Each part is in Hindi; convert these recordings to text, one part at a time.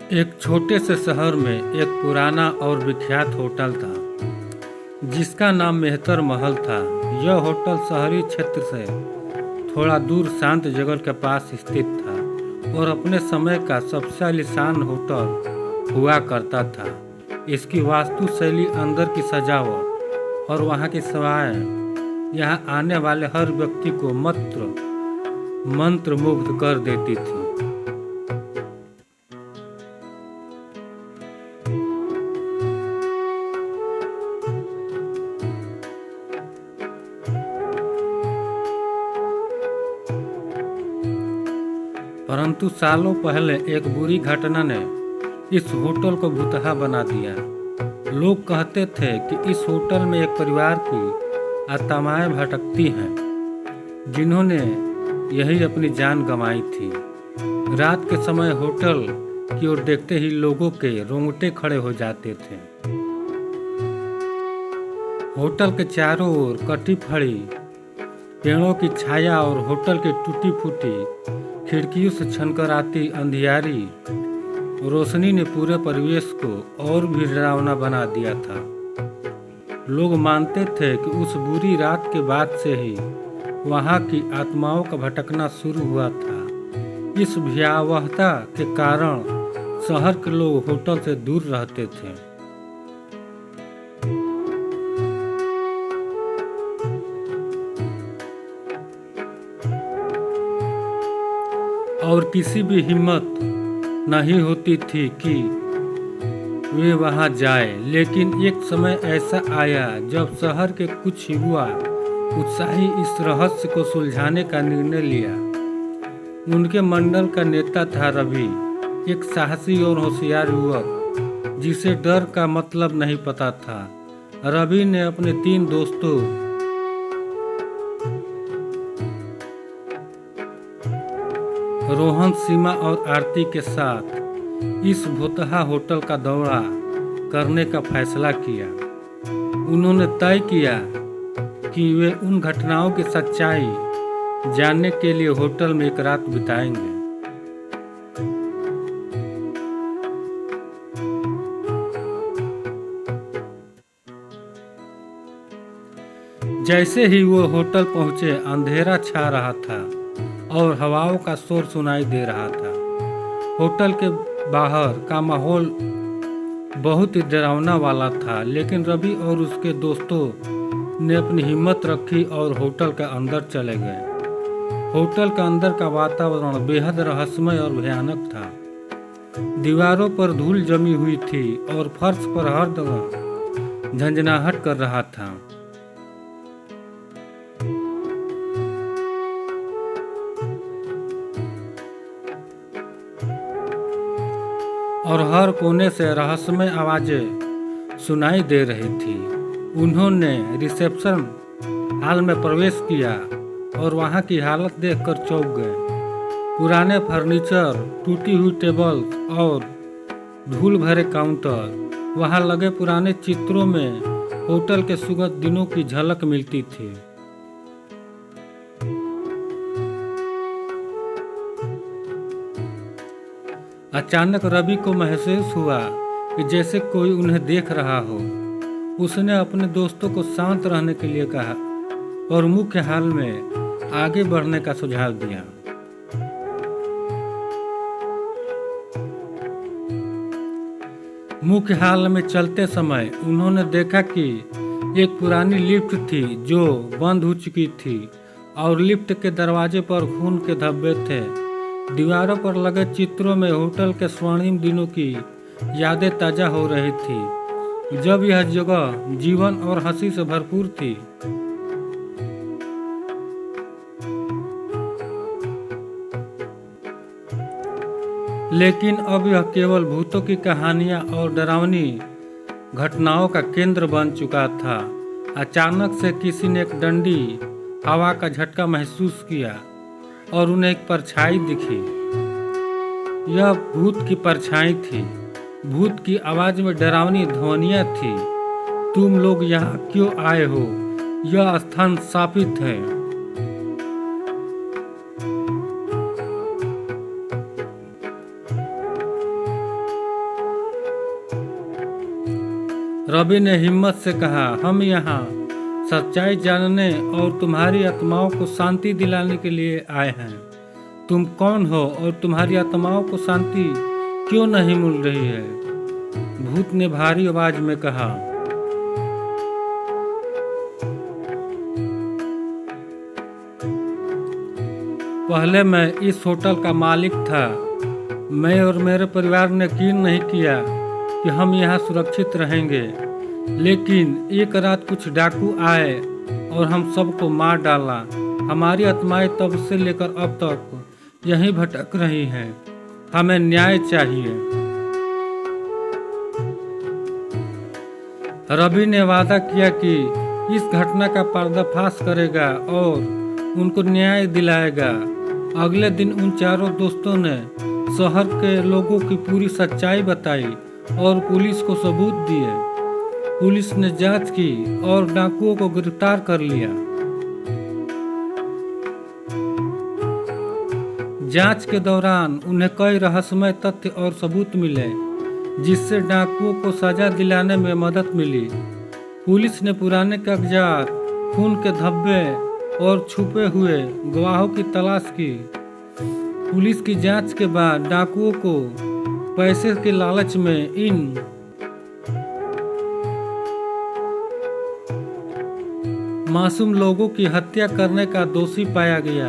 एक छोटे से शहर में एक पुराना और विख्यात होटल था जिसका नाम मेहतर महल था। यह होटल शहरी क्षेत्र से थोड़ा दूर शांत जगह के पास स्थित था और अपने समय का सबसे आलीशान होटल हुआ करता था। इसकी वास्तु शैली, अंदर की सजावट और वहाँ की सेवाएं यहाँ आने वाले हर व्यक्ति को मंत्र मुग्ध कर देती थी। परंतु सालों पहले एक बुरी घटना ने इस होटल को भुतहा बना दिया। लोग कहते थे कि इस होटल में एक परिवार की आत्माएं भटकती हैं जिन्होंने यही अपनी जान गंवाई थी। रात के समय होटल की ओर देखते ही लोगों के रोंगटे खड़े हो जाते थे। होटल के चारों ओर कटी फड़ी पेड़ों की छाया और होटल की टूटी फूटी खिड़कियों से छनकर आती अंधियारी रोशनी ने पूरे परिवेश को और भी डरावना बना दिया था। लोग मानते थे कि उस बुरी रात के बाद से ही वहां की आत्माओं का भटकना शुरू हुआ था। इस भयावहता के कारण शहर के लोग होटल से दूर रहते थे। और किसी भी हिम्मत नहीं होती थी कि वे वहां जाए। लेकिन एक समय ऐसा आया जब शहर के कुछ युवा उत्साही इस रहस्य को सुलझाने का निर्णय लिया। उनके मंडल का नेता था रवि, एक साहसी और होशियार युवक जिसे डर का मतलब नहीं पता था। रवि ने अपने 3 दोस्तों रोहन, सीमा और आरती के साथ इस भुतहा होटल का दौरा करने का फैसला किया। उन्होंने तय किया कि वे उन घटनाओं की सच्चाई जानने के लिए होटल में एक रात बिताएंगे। जैसे ही वो होटल पहुंचे, अंधेरा छा रहा था और हवाओं का शोर सुनाई दे रहा था। होटल के बाहर का माहौल बहुत ही डरावना वाला था, लेकिन रवि और उसके दोस्तों ने अपनी हिम्मत रखी और होटल के अंदर चले गए। होटल के अंदर का वातावरण बेहद रहस्यमय और भयानक था। दीवारों पर धूल जमी हुई थी और फर्श पर हर जगह झंझनाहट कर रहा था। और हर कोने से रहस्यमय आवाजें सुनाई दे रही थी। उन्होंने रिसेप्शन हॉल में प्रवेश किया और वहां की हालत देखकर चौंक गए। पुराने फर्नीचर, टूटी हुई टेबल्स और धूल भरे काउंटर, वहां लगे पुराने चित्रों में होटल के सुगत दिनों की झलक मिलती थी। अचानक रवि को महसूस हुआ कि जैसे कोई उन्हें देख रहा हो। उसने अपने दोस्तों को शांत रहने के लिए कहा और मुख्य हॉल में आगे बढ़ने का सुझाव दिया। मुख्य हॉल में चलते समय उन्होंने देखा कि एक पुरानी लिफ्ट थी जो बंद हो चुकी थी और लिफ्ट के दरवाजे पर खून के धब्बे थे। दीवारों पर लगे चित्रों में होटल के स्वर्णिम दिनों की यादें ताजा हो रही थी, जब यह जगह जीवन और हंसी से भरपूर थी। लेकिन अब यह केवल भूतों की कहानियां और डरावनी घटनाओं का केंद्र बन चुका था। अचानक से किसी ने एक डंडी हवा का झटका महसूस किया और उन्हें एक परछाई दिखी। यह भूत की परछाई थी। भूत की आवाज में डरावनी ध्वनियां थी। तुम लोग यहाँ क्यों आए हो? यह स्थान शापित है। रवि ने हिम्मत से कहा, हम यहाँ सच्चाई जानने और तुम्हारी आत्माओं को शांति दिलाने के लिए आए हैं। तुम कौन हो और तुम्हारी आत्माओं को शांति क्यों नहीं मिल रही है? भूत ने भारी आवाज में कहा। पहले मैं इस होटल का मालिक था। मैं और मेरे परिवार ने यकीन नहीं किया कि हम यहाँ सुरक्षित रहेंगे, लेकिन एक रात कुछ डाकू आए और हम सबको मार डाला। हमारी आत्माएं तब से लेकर अब तक यहीं भटक रही हैं। हमें न्याय चाहिए। रवि ने वादा किया कि इस घटना का पर्दाफाश करेगा और उनको न्याय दिलाएगा। अगले दिन उन चारों दोस्तों ने शहर के लोगों की पूरी सच्चाई बताई और पुलिस को सबूत दिए। पुलिस ने जांच की और डाकुओं को गिरफ्तार कर लिया। जांच के दौरान उन्हें कई रहस्यमय तथ्य और सबूत मिले, जिससे डाकुओं को सजा दिलाने में मदद मिली। पुलिस ने पुराने कागजात, खून के धब्बे और छुपे हुए गवाहों की तलाश की। पुलिस की जांच के बाद डाकुओं को पैसे के लालच में इन मासूम लोगों की हत्या करने का दोषी पाया गया।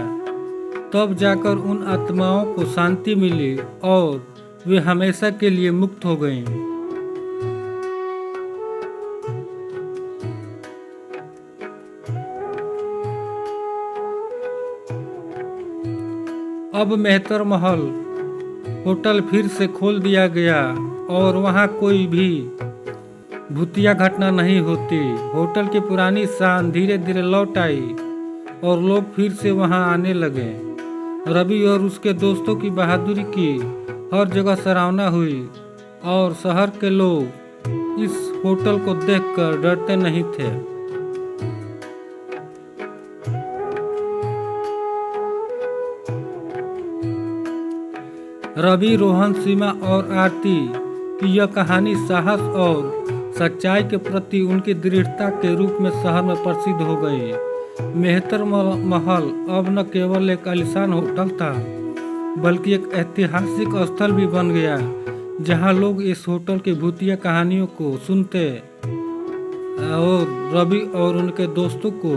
तब जाकर उन आत्माओं को शांति मिली और वे हमेशा के लिए मुक्त हो गईं। अब मेहतर महल होटल फिर से खोल दिया गया और वहां कोई भी भूतिया घटना नहीं होती। होटल की पुरानी शान धीरे धीरे लौट आई और लोग फिर से वहां आने लगे। रवि और उसके दोस्तों की बहादुरी की हर जगह सराहना हुई और शहर के लोग इस होटल को देखकर डरते नहीं थे। रवि, रोहन, सीमा और आरती की यह कहानी साहस और सच्चाई के प्रति उनकी दृढ़ता के रूप में शहर में प्रसिद्ध हो गई। मेहतर महल अब न केवल एक आलीशान होटल था, बल्कि एक ऐतिहासिक स्थल भी बन गया, जहां लोग इस होटल की भूतिया कहानियों को सुनते और रवि और उनके दोस्तों को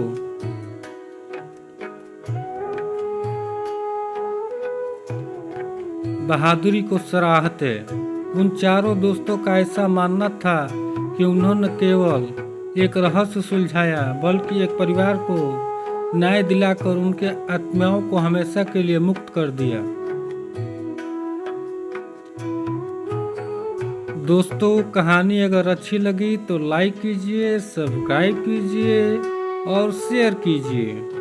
बहादुरी को सराहते। उन चारों दोस्तों का ऐसा मानना था कि उन्होंने केवल एक रहस्य सुलझाया, बल्कि एक परिवार को न्याय दिलाकर उनके आत्माओं को हमेशा के लिए मुक्त कर दिया। दोस्तों, कहानी अगर अच्छी लगी तो लाइक कीजिए, सब्सक्राइब कीजिए और शेयर कीजिए।